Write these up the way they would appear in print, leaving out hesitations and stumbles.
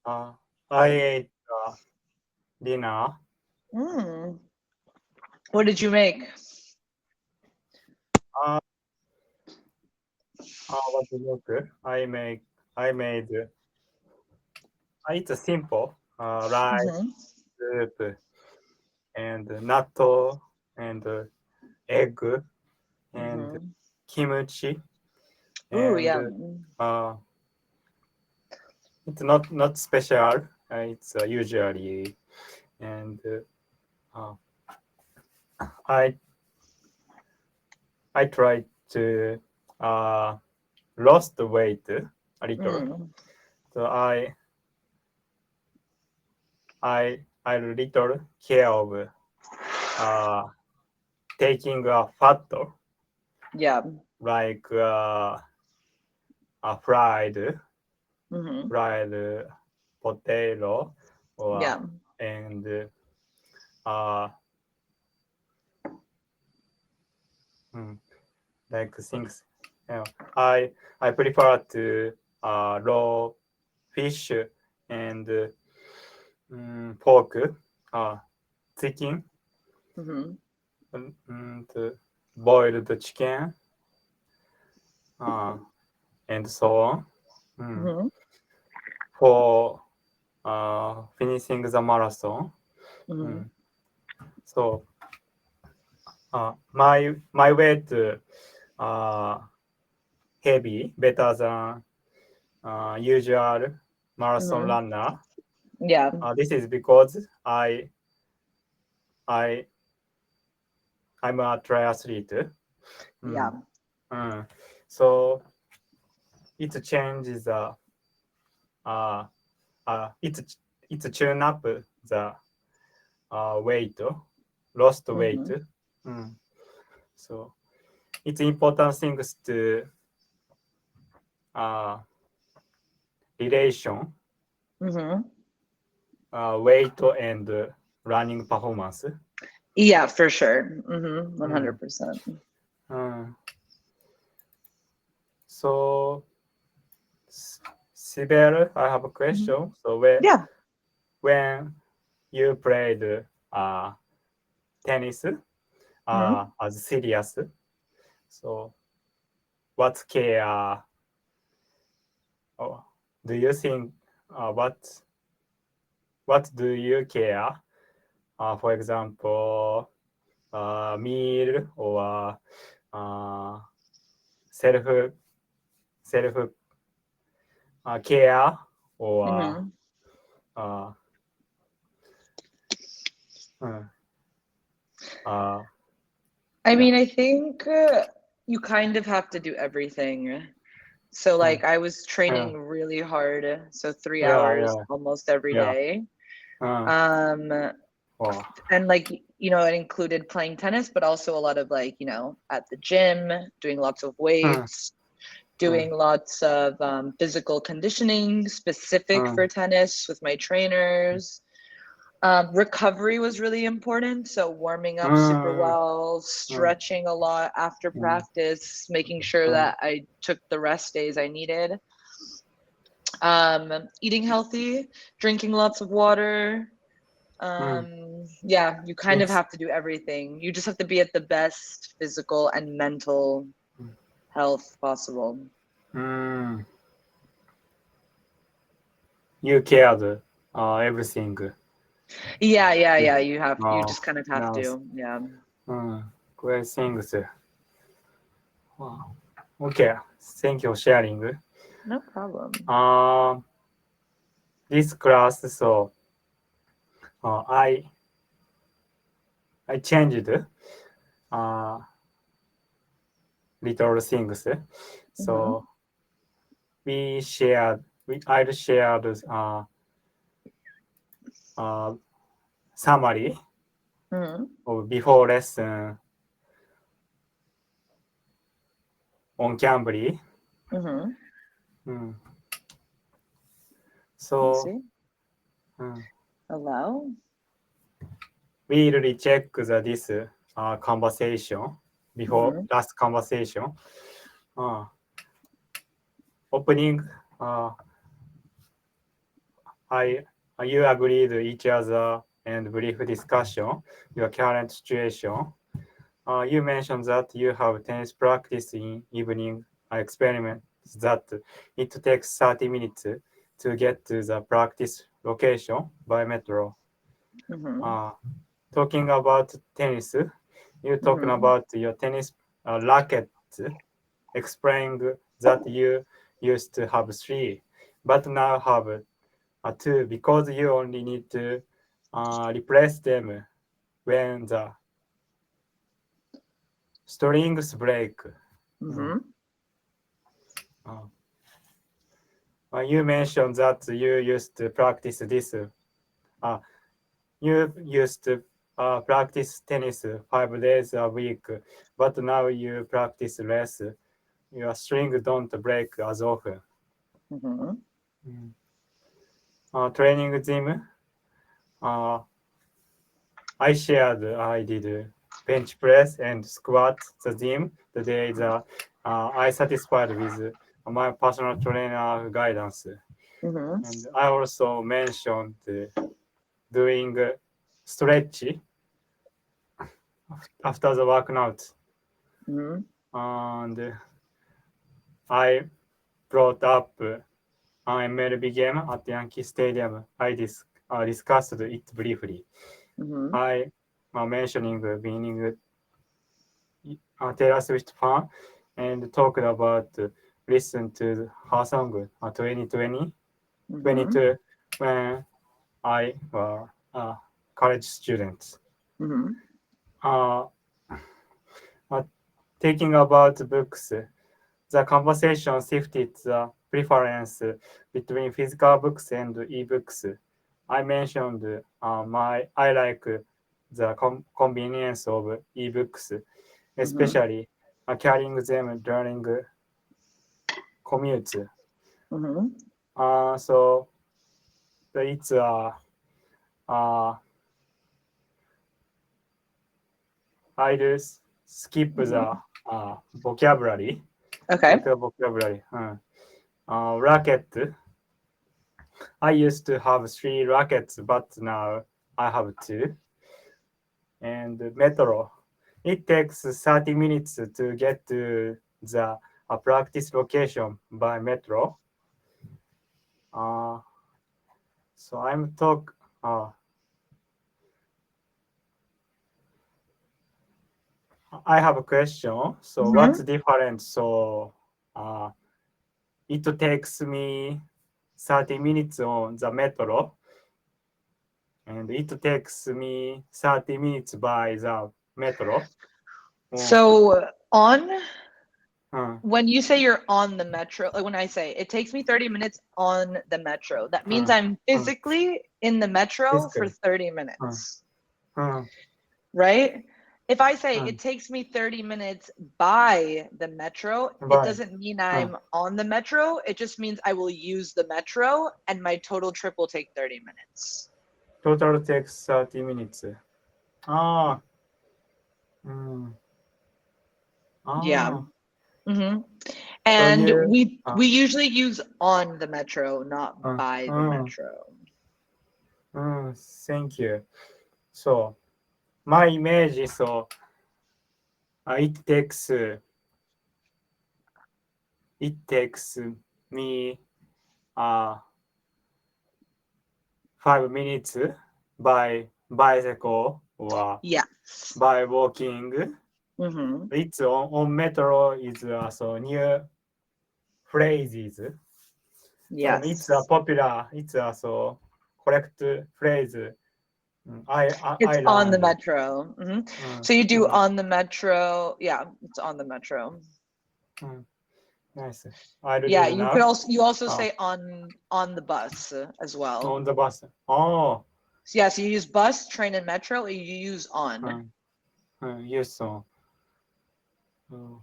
Uh, I ate dinner. Mm. What did you make? Uh, what to look? I made. It's a simple rice, Mm-hmm. soup, and natto, and egg, and Mm-hmm. kimchi, Ooh, and yeah. uh, it's not special. It's usually, and uh, I I tried to uh, lost weight a little. Mm. So I little care of uh, taking a fat Yeah. like a Mm-hmm. fried potato or Yeah. and uh, mm, like things. You know, I prefer to raw fish and pork, uh, chicken, Mm-hmm. and boiled chicken, uh, and so on. Mm. Mm-hmm. For finishing the marathon. Mm-hmm. Mm. So my weight uh, heavy, better than usual marathon Mm-hmm. runner. Yeah. This is because I I'm a triathlete. Yeah. Mm. Mm. So it changes uh, it's tune up the weight, lost weight. Mm-hmm. Mm. So it's important things to uh, relation Mm-hmm. weight and running performance. Yeah, for sure. Mm-hmm. Mm. 100%. Mm. So, Sibel, I have a Mm-hmm. question. So Yeah. when you played uh, tennis Mm-hmm. as serious, so what care? Oh, do you think what do you care? For example, meal or uh, self self care or Mm-hmm. uh, uh, uh, I yeah. mean, I think you kind of have to do everything. So, Mm, like, I was yeah, training really hard, so three yeah, hours yeah, almost every yeah. day. Uh, Um, oh, and like, it included playing tennis, but also a lot of like, at the gym, doing lots of mm, weights, mm, doing lots of physical conditioning specific mm, for tennis with my trainers. Recovery was really important. So, warming up super mm, well, mm, stretching a lot after mm, practice, making sure mm, that I took the rest days I needed. Eating healthy, drinking lots of water. mm. Yeah, you kind of It's have to do everything. You just have to be at the best physical and mental health possible. mm, you cared everything. Yeah, yeah, yeah. You Oh, just kind of have nice. to. Yeah. Great things. Wow. Okay, thank you for sharing. No problem. Uh, this class, so uh, I I changed uh, little things. Mm-hmm. So I'll share the uh, summary Mm-hmm. of before lesson on Cambly. Mm-hmm. Mm. Let's So see. mm, Allow. we will check this conversation before Mm-hmm. last conversation. Uh, opening uh, I you agreed each other and brief discussion your current situation. You mentioned that you have tennis practice in evening. I experiment that it takes 30 minutes to get to the practice location by metro. Mm-hmm. Talking about tennis, you talking Mm-hmm. about your tennis racket, explained that you used to have three, but now have two because you only need to replace them when the strings break. Mm. Mm-hmm. Uh, you mentioned that you used to practice this. Uh, you used to practice tennis 5 days a week, but now you practice less. Your string don't break as often. Mm-hmm. Mm. Training gym. Uh, I did bench press and squat the gym. Today I satisfied with my personal trainer guidance. Mm-hmm. And I also mentioned doing stretch after the workout. Mm-hmm. And I brought up MLB game at Yankee Stadium. Discussed it briefly. Mm-hmm. I mentioning being Taylor Swift fan and talked about listen to her song 2020 Mm-hmm. 22 when I was a college student. Mm-hmm. Uh, uh, Taking about books, the conversation shifted the preference between physical books and e-books. I mentioned I like the convenience of e-books, Mm-hmm. especially carrying them during commute. Mm-hmm. So it's uh, I just skip the Mm-hmm. vocabulary, Okay. like vocabulary. Racket. I used to have three rackets, but now I have two. And metro. It takes 30 minutes to get to the practice location by metro. Uh, so I'm talk. I have a question. So Mm-hmm. what's different? So uh, it takes me 30 minutes on the metro, and it takes me 30 minutes by the metro. Oh, So on uh, when you say you're on the metro, like when I say it takes me 30 minutes on the metro, that means uh, I'm uh, physically in the metro for physically. 30 Uh, minutes, uh, right? If I say uh, it takes me 30 minutes by the metro, it by. doesn't mean Uh, I'm on the metro. It just means I will use the metro and my total trip will take 30 minutes. Total takes 30 minutes. Ah, mm, Yeah. ah. Hmm. So And you, we usually use on the metro, not uh, by the mm, metro. thank you. So my image is so it takes me uh 5 minutes by bicycle or Yes. by walking. Hmm. It's on metro is so new phrases. So it's a Yes. popular. It's a so correct phrase. It's I on the learned. metro. Hmm. Mm, So you do mm, on the metro. Yeah, it's on the metro. mm. Nice. I'll Yeah, do you could now. also Uh, say on the bus as well. on the bus. Oh, So yeah, so you use bus, train, and metro, or you use on. mm, yes. So uh,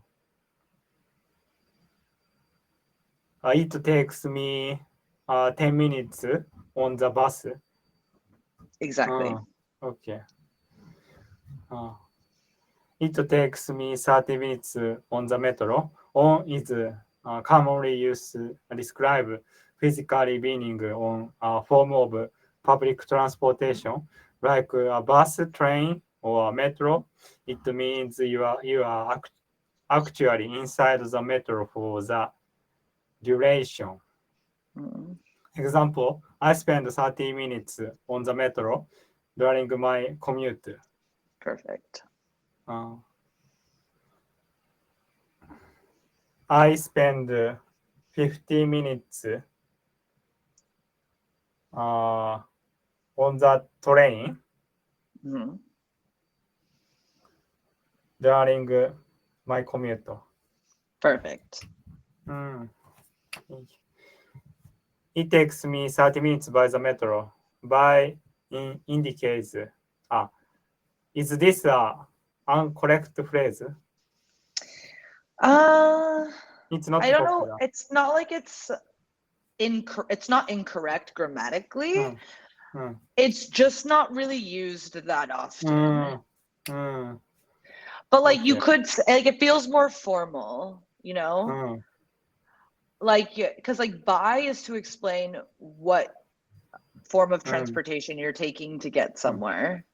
it takes me 10 minutes on the bus. Exactly. Okay. Uh, it takes me 30 minutes on the metro. On is commonly used to describe physically being on a form of public transportation, like a bus, train, or metro. It means you are actually inside the metro for the duration. Mm, Example, I spend 30 minutes on the metro during my commute. perfect. Uh, I spend 50 minutes on the train Mhm. during my commute. Perfect. Mm. It takes me 30 minutes by the metro. By indicates. Ah, is this a incorrect phrase? Uh, It's not I don't know. popular. It's not like it's not incorrect grammatically. Mm, mm, It's just not really used that often. mm, mm. But like you Okay. could like it feels more formal, Mm, like because like buy is to explain what form of mm, transportation you're taking to get mm. somewhere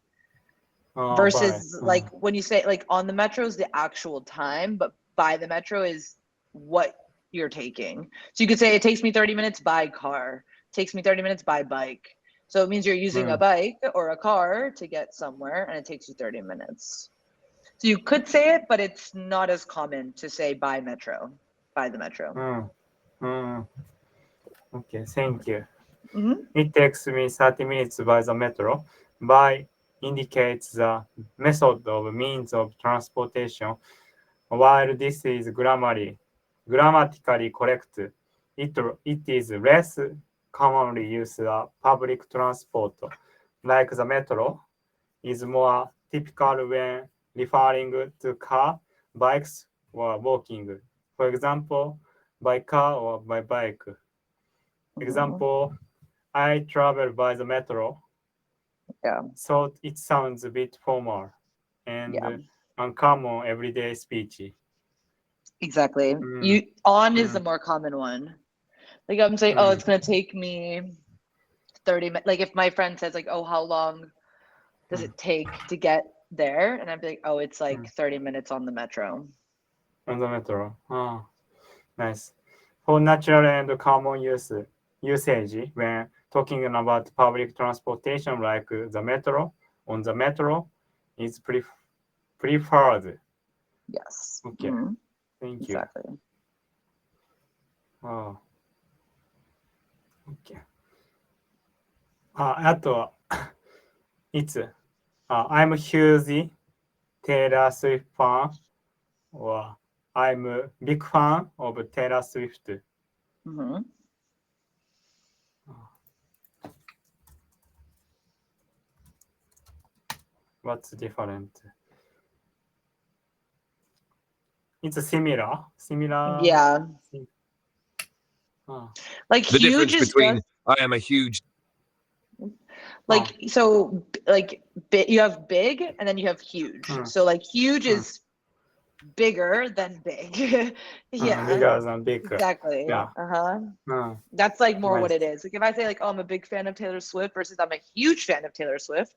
Bye. versus like when you say like on the metro is the actual time, but by the metro is what you're taking. So you could say it takes me 30 minutes by car, takes me 30 minutes by bike. So it means you're using a Mm, bike or a car to get somewhere and it takes you 30 minutes. So you could say it, but it's not as common to say by metro, by the metro. mm, mm. Okay, thank you. Hmm. It takes me 30 minutes by the metro. By indicates the method of means of transportation. While this is grammatically correct, it is less commonly used public transport, like the metro, is more typical when referring to car, bikes, or walking. For example, by car or by bike. Hmm. Example, I travel by the metro, Yeah, so it sounds a bit formal yeah, and uncommon everyday speech. exactly. Mm, You on is the mm, more common one. Like I'm saying, oh, it's mm, gonna take me 30 minutes. Like if my friend says like, oh, how long does mm, it take to get there? And I'd be like, oh, it's like mm. 30 minutes on the metro. On the metro. Ah, nice. For natural and common usage, when talking about public transportation like the metro, on the metro is preferred. Yes. Okay, Hmm. thank you. Exactly. Ah, okay. あとは、I'm huge Taylor Swift fan or I'm a big fan of Taylor Swift. Hmm. What's different? It's similar. Similar. Yeah. Ah, Like The huge difference is between just I am a huge ah, like so like you have big and then you have huge. mm, So like huge mm, is bigger than big. Yeah, bigger than big. exactly. Yeah. Uh-huh. Mm, That's like more what nice. it is. Like if I say like, oh, I'm a big fan of Taylor Swift versus I'm a huge fan of Taylor Swift,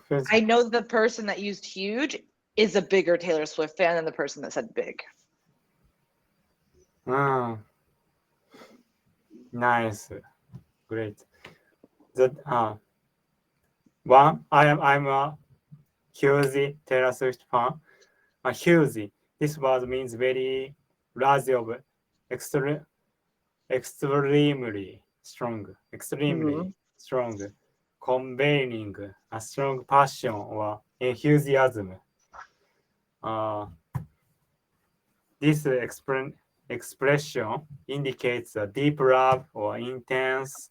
First, I know the person that used huge is a bigger Taylor Swift fan than the person that said big. mm, nice. Great. That one, I'm a huge Taylor Swift fan. Huge. This word means very large of extremely strong. Hmm. Extremely strong. Conveying a strong passion or enthusiasm. Uh, this expression indicates a deep love or intense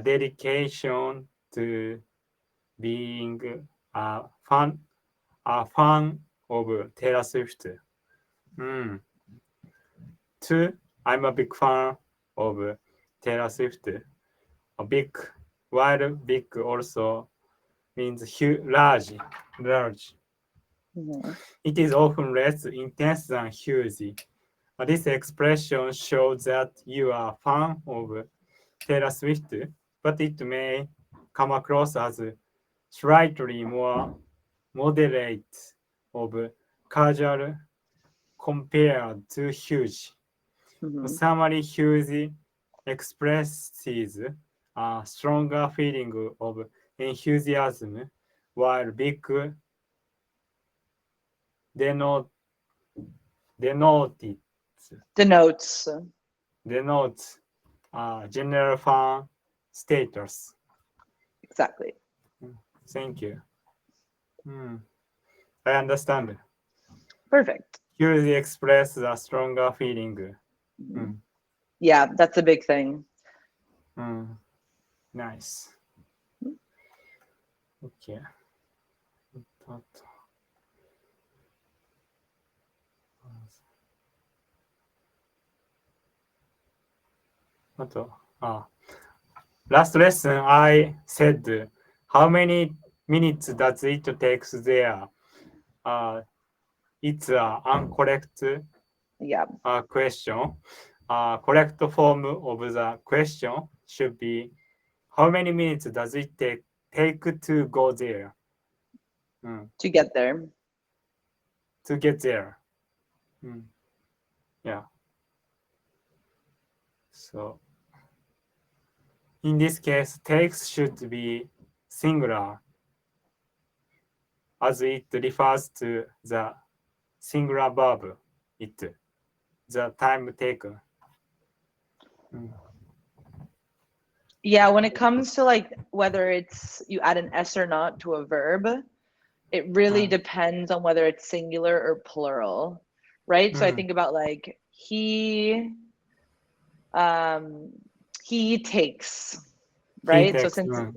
dedication to being a fan of Taylor Swift. Mm. Two, I'm a big fan of Taylor Swift. A big, while big also means huge, large. Hmm. It is often less intense than huge. This expression shows that you are a fan of Taylor Swift, but it may come across as slightly more moderate of casual compared to huge. Summary huge expresses a stronger feeling of enthusiasm, while big denote, denoted, Denotes. denotes general fan status. Exactly. Thank you. I understand. Perfect. Huge express a stronger feeling. Yeah, that's a big thing. Nice. Okay. あと、last lesson I said, how many minutes does it take there? It's an incorrect Yeah. Question. Correct form of the question should be, how many minutes does it take to go there? To get there. To get there. Yeah. So, in this case, takes should be singular, as it refers to the singular verb, it, the time taken. Yeah, when it comes to like whether it's you add an S or not to a verb, it really depends on whether it's singular or plural, right? So I think about like he takes, right? So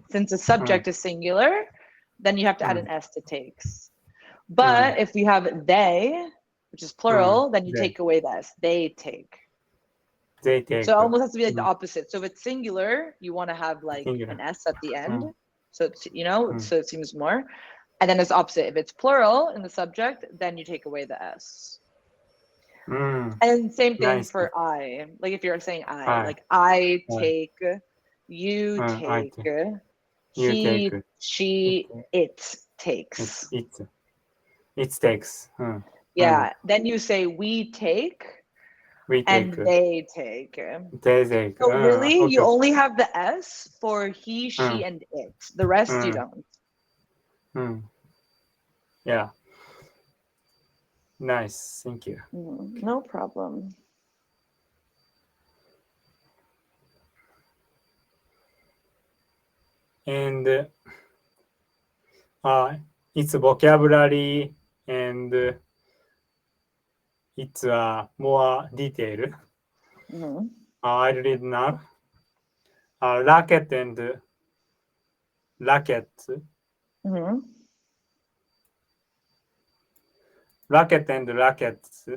since the subject is singular, then you have to add an S to takes. But if you have they, which is plural, then you take away the S. They take. They take. So it almost has to be like the opposite. So if it's singular, you want to have like an S at the end. So it's, so it seems more. And then it's opposite. If it's plural in the subject, then you take away the S. And same thing for I. Like if you're saying I, like I take, you take, he, she, it takes. It takes. Yeah. Then you say we take. And they take. They take. So really, you only have the S for he, she, and it. The rest you don't. Yeah. Nice. Thank you. No problem. And its vocabulary and it's more detail. I'll read now. Racket and racket. Racket and rackets.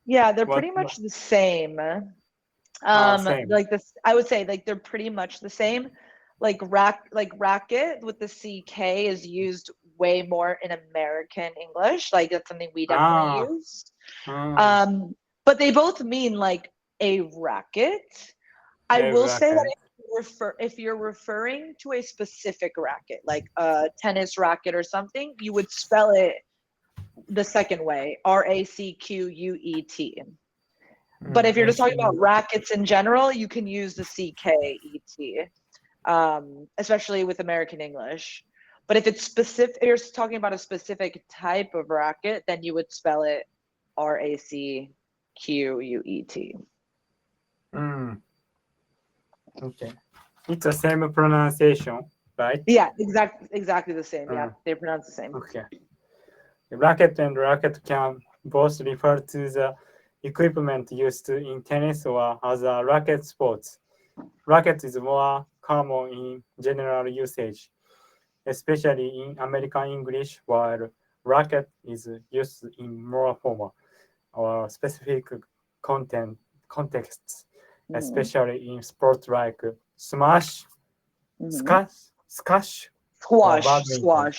Yeah, they're pretty much the same. Same. Like this, I would say like they're pretty much the same. Like racket with the CK is used way more in American English. Like that's something we definitely use. But they both mean like a racket. I will say that if you're referring to a specific racket, like a tennis racket or something, you would spell it the second way, RACQUET. But if you're just talking about rackets in general, you can use the CKET, especially with American English. But if it's specific, if you're talking about a specific type of racket, then you would spell it RACQUET. Okay. It's the same pronunciation, right? Yeah, exactly the same. Yeah, they pronounce the same. Okay. The racket and racket can both refer to the equipment used in tennis or other racket sports. Racket is more common in general usage, especially in American English, while racket is used in more formal or specific contexts, especially in sports like smash, squash, or badminton.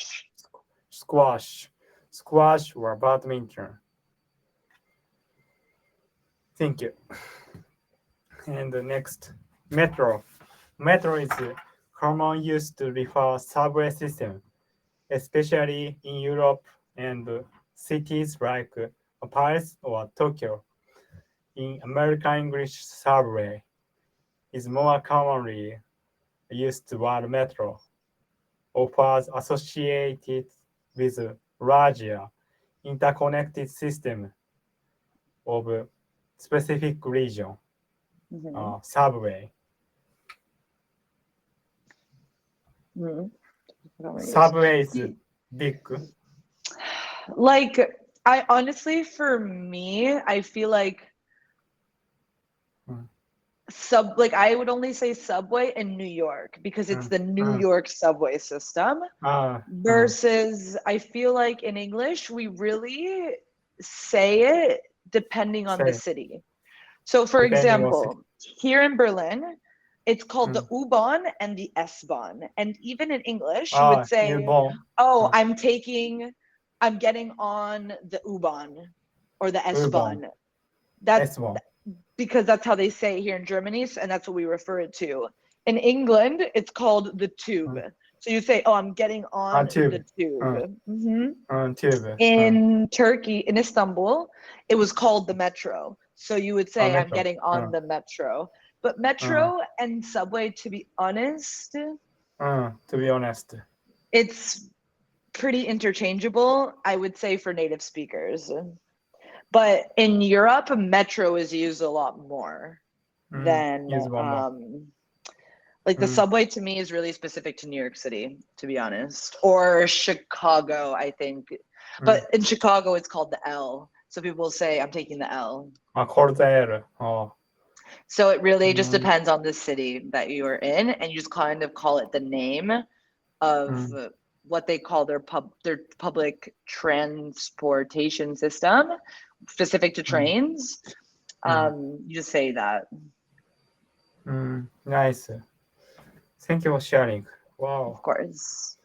Squash or badminton. Thank you. And the next, metro. Metro is common use to refer subway system, especially in Europe and cities like Paris or Tokyo. In American English, subway is more commonly used word metro, offers associated with larger interconnected system of specific region, subway. Subway is big. Like, I honestly, for me, I feel like I would only say subway in New York because it's the New York subway system. Versus, I feel like in English, we really say it depending on the city. So, for example, here in Berlin, it's called the U-Bahn and the S-Bahn. And even in English, you would say, oh, I'm getting on the U-Bahn or the S-Bahn. That's because that's how they say it here in Germany, and that's what we refer it to. In England, it's called the tube. So you say, oh, I'm getting on the tube. Tube. In Turkey, in Istanbul, it was called the metro. So you would say, I'm getting on the metro. But metro and subway, to be honest, it's pretty interchangeable, I would say, for native speakers. But in Europe, metro is used a lot more than like the subway to me is really specific to New York City, to be honest, or Chicago, I think. But in Chicago, it's called the L. So people say, I'm taking the L. Called the L. So it really just depends on the city that you are in, and you just kind of call it the name of what they call their public transportation system, specific to trains. You just say that. Nice. Thank you for sharing. Wow. Of course.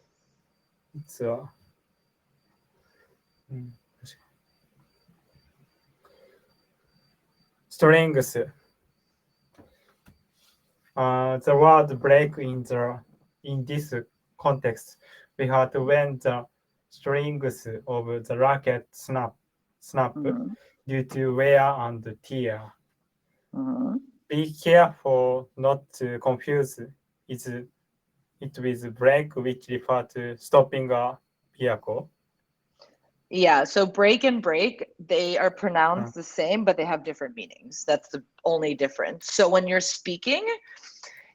It's strings. The word break in this context refer to when the strings of the racket snap due to wear and tear. Be careful not to confuse it with break, which refer to stopping a vehicle. Yeah, so break and break, they are pronounced the same, but they have different meanings. That's the only difference. So when you're speaking,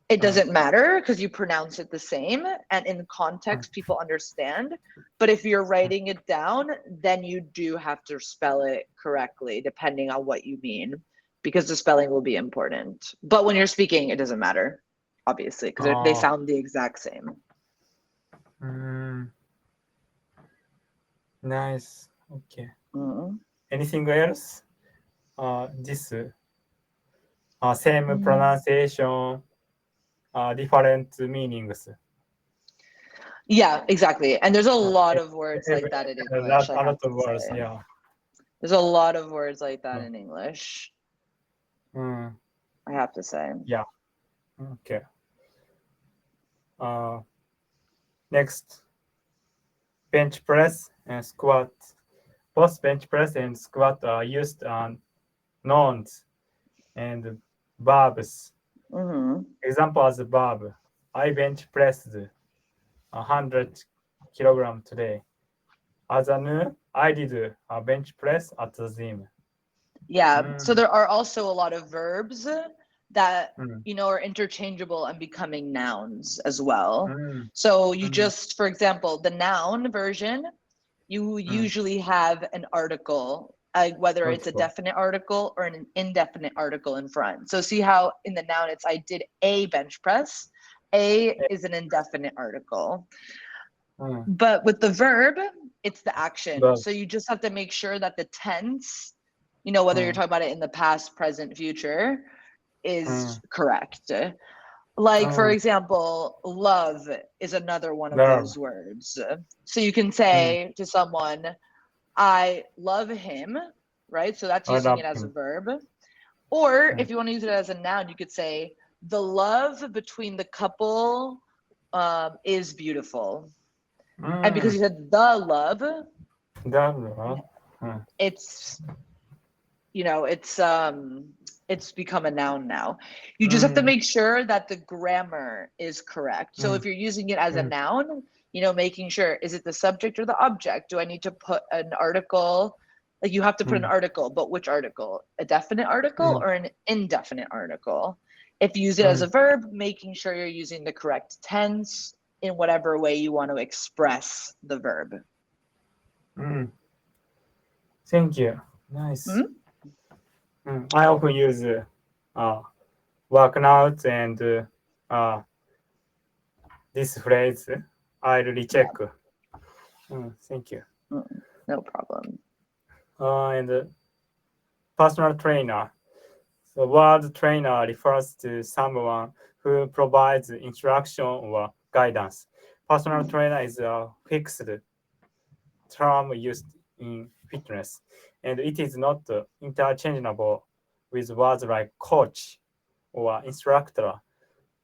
it doesn't matter because you pronounce it the same, and in context, people understand. But if you're writing it down, then you do have to spell it correctly, depending on what you mean, because the spelling will be important. But when you're speaking, it doesn't matter, obviously, because they sound the exact same. Nice. Okay. Anything else? This same pronunciation, different meanings. Yeah, exactly. And there's a lot of words like that in English. A lot of words, yeah. There's a lot of words like that in English. I have to say. Yeah. Okay. Next, bench press and squat. Both bench press and squat are used on nouns and verbs. Example as a verb. I bench pressed 100 kilogram today. As a noun, I did a bench press at the gym. Yeah. So there are also a lot of verbs that are interchangeable and becoming nouns as well. So you just, for example, the noun version, you usually have an article, whether it's a definite article or an indefinite article in front. So see how in the noun it's I did a bench press. A is an indefinite article. But with the verb, it's the action. So you just have to make sure that the tense, whether you're talking about it in the past, present, future, is correct. Like, for example, love is another one of those words. So you can say to someone, I love him, right? So that's using it as a verb. Or if you want to use it as a noun, you could say the love between the couple is beautiful. And because you said the love, it's it's become a noun now. You just have to make sure that the grammar is correct. So if you're using it as a noun, making sure, is it the subject or the object? Do I need to put an article? Like you have to put an article, but which article? A definite article or an indefinite article? If you use it as a verb, making sure you're using the correct tense in whatever way you want to express the verb. Thank you. Nice. I often use work out and this phrase. I'll recheck. Thank you. No problem. And personal trainer. The word trainer refers to someone who provides instruction or guidance. Personal trainer is a fixed term used in fitness, and it is not interchangeable with words like coach or instructor,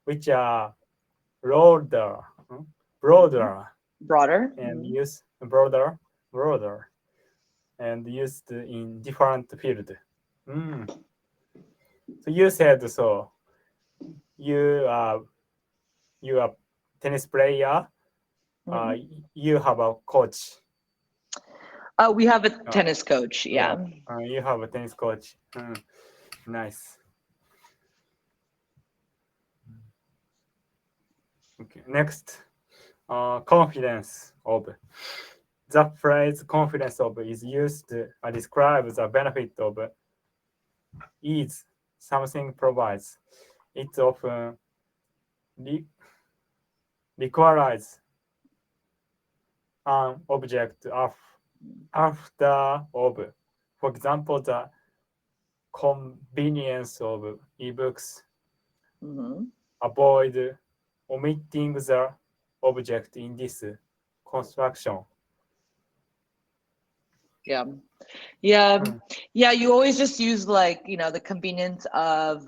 which are broader and used broader and used in different fields. So you said so. You are tennis player. You have a coach. We have a tennis coach. Yeah. You have a tennis coach. Nice. Okay. Next, confidence of. The phrase confidence of is used to describe the benefit of ease something provides. It often requires an object after of. For example, the convenience of ebooks. Avoid omitting the object in this construction. Yeah. You always just use the convenience of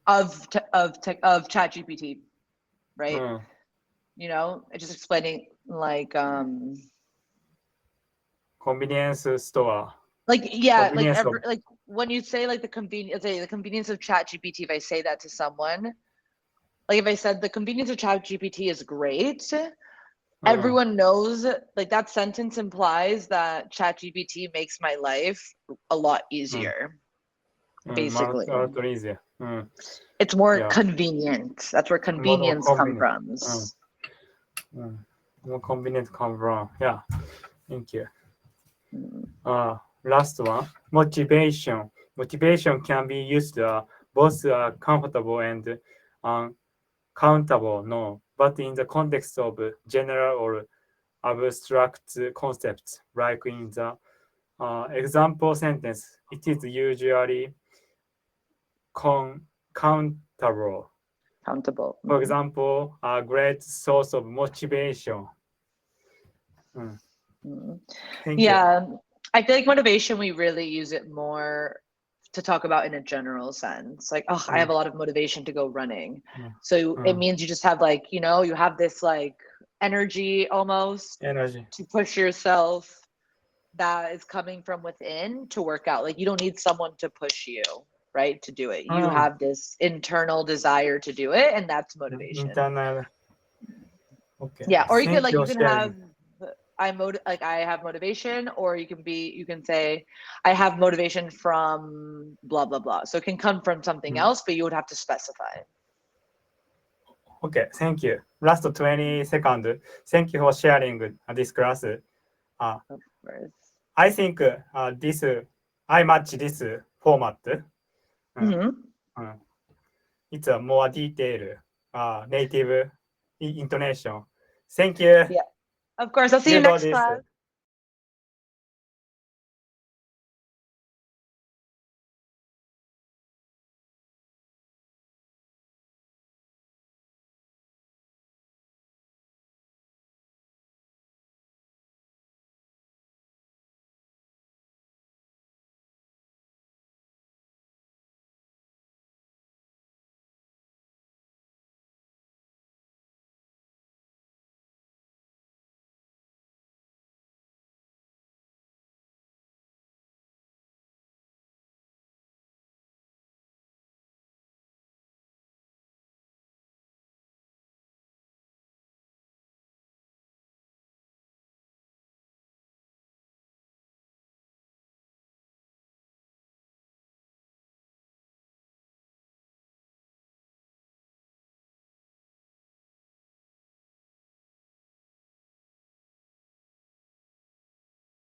ChatGPT, right? Just explaining convenience store. When you say the convenience of ChatGPT, if I say that to someone, if I said the convenience of ChatGPT is great, everyone knows that sentence implies that ChatGPT makes my life a lot easier. Basically, easier. It's more convenient. That's where convenience comes from. More convenient come from. Yeah. Thank you. Last one, motivation. Motivation can be used both comfortable and uncountable, no, but in the context of general or abstract concepts, like in the example sentence, it is usually countable. For example, a great source of motivation. Thank you. I feel like motivation, we really use it more to talk about in a general sense. I have a lot of motivation to go running. So it means you just have you have this energy almost to push yourself that is coming from within to work out. You don't need someone to push you, right, to do it. You have this internal desire to do it, and that's motivation. Internal. Okay. Yeah, or you can have I have motivation, or you can say I have motivation from blah blah blah. So it can come from something else, but you would have to specify. Okay, thank you. Last 20 seconds. Thank you for sharing this class. Of course. I think I match this format. It's a more detailed native intonation. Thank you. Yeah, of course. I'll see you next class.